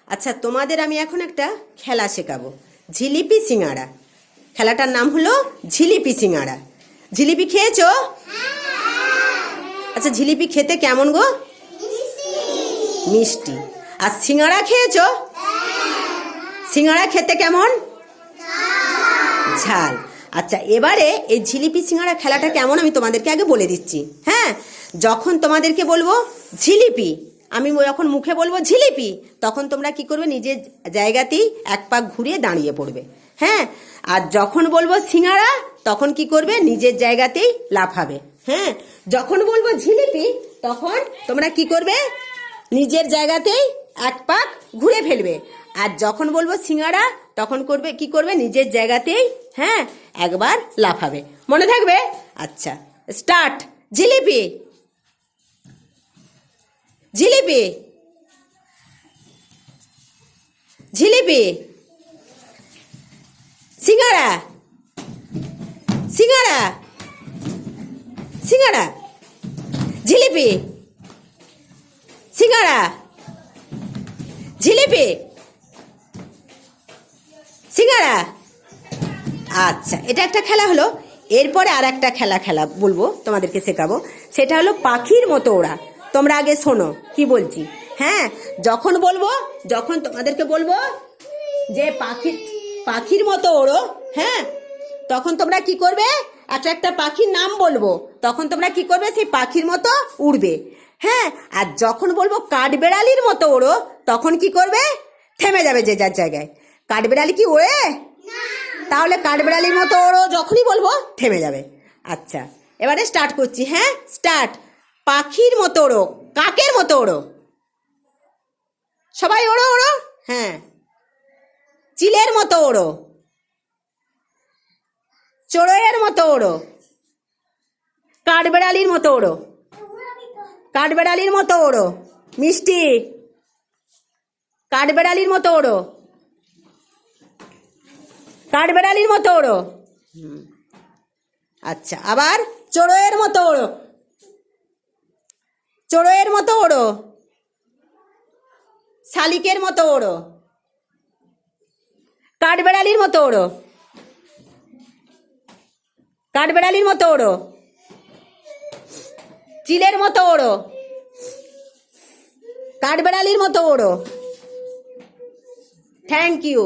আচ্ছা, তোমাদের আমি এখন একটা খেলা শেখাবো, জিলিপি সিঙ্গাড়া। খেলাটার নাম হলো জিলিপি সিঙ্গাড়া। জিলিপি খেয়েছো? আচ্ছা, জিলিপি খেতে কেমন গো? মিষ্টি। আর সিঙ্গাড়া খেয়েছো? সিঙ্গাড়া খেতে কেমন? ঝাল। আচ্ছা, এবারে এই জিলিপি সিঙ্গাড়া খেলাটা কেমন আমি তোমাদেরকে আগে বলে দিচ্ছি। হ্যাঁ, যখন তোমাদেরকে বলবো জিলিপি, আমি যখন মুখে বলবো জিলিপি, তখন তোমরা কি করবে? নিজের জায়গাতেই এক পাক ঘুরিয়ে দাঁড়িয়ে পড়বে। হ্যাঁ, আর যখন বলবো সিঙ্গাড়া, তখন কি করবে? নিজের জায়গাতেই লাফাবে। হ্যাঁ, যখন বলবো জিলিপি, তখন তোমরা কি করবে? নিজের জায়গাতেই এক পাক ঘুরে ফেলবে। আর যখন বলবো সিঙ্গাড়া, তখন করবে কি করবে? নিজের জায়গাতেই হ্যাঁ একবার লাফাবে। মনে থাকবে? আচ্ছা, স্টার্ট। জিলিপি, জিলিপি, জিলিপি, সিঙ্গাড়া, সিঙ্গাড়া, সিঙ্গাড়া, জিলিপি, সিঙ্গাড়া, জিলিপি, সিঙ্গাড়া। আচ্ছা, এটা একটা খেলা হলো। এরপরে আর একটা খেলা বলবো, তোমাদেরকে শেখাবো। সেটা হলো পাখির মতো ওড়া। তোমরা আগে শোনো কি বলছি। হ্যাঁ, যখন তোমাদেরকে বলবো যে পাখির মতো ওড়ো, হ্যাঁ, তখন তোমরা কি করবে? একটা পাখির নাম বলবো, তখন তোমরা কি করবে? সেই পাখির মতো উড়বে। হ্যাঁ, আর যখন বলবো কাঠবেড়ালির মতো ওড়ো, তখন কি করবে? থেমে যাবে যে যার জায়গায়। কাঠবেড়ালি কি ওড়ে? তাহলে কাঠবেড়ালির মতো ওড়ো, যখনই বলবো থেমে যাবে। আচ্ছা, এবারে স্টার্ট করছি। হ্যাঁ, স্টার্ট। পাখির মতো ওড়ো, কাকের মতো ওড়ো, সবাই ওড়ো ওড়ো। হ্যাঁ, চিলের মতো ওড়ো, চড়ুইয়ের মতো ওড়ো, কাঠবেড়ালির মতো ওড়ো, কাঠবেড়ালির মতো ওড়ো, মিষ্টি, কাঠবেড়ালির মতো ওড়ো, কাঠবেড়ালির মতো ওড়ো। আচ্ছা, আবার চড়ুইয়ের মতো ওড়ো, চড়ুইয়ের মতো ওড়ো, শালিকের মতো ওড়ো, কাঠবেড়ালির মতো ওড়ো, কাঠবেড়ালির মতো ওড়ো, চিলের মতো ওড়ো, কাঠবেড়ালির মতো ওড়ো। Thank you.